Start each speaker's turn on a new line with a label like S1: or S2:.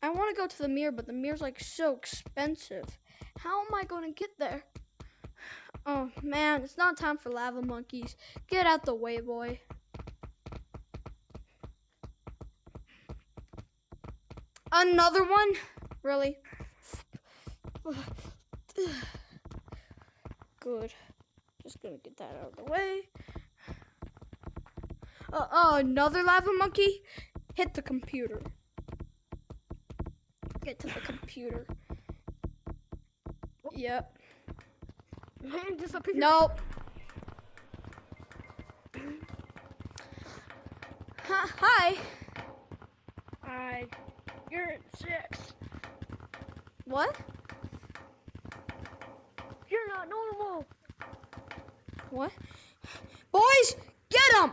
S1: I want to go to the mirror, but the mirror's like so expensive. How am I going to get there? Oh man, it's not time for lava monkeys. Get out the way, boy. Another one? Really? Good. Just gonna get that out of the way. Another lava monkey? Hit the computer. Get to the computer. Yep. Nope. Hi.
S2: Hi. You're in 6.
S1: What?
S2: You're not normal.
S1: What? Boys, get him!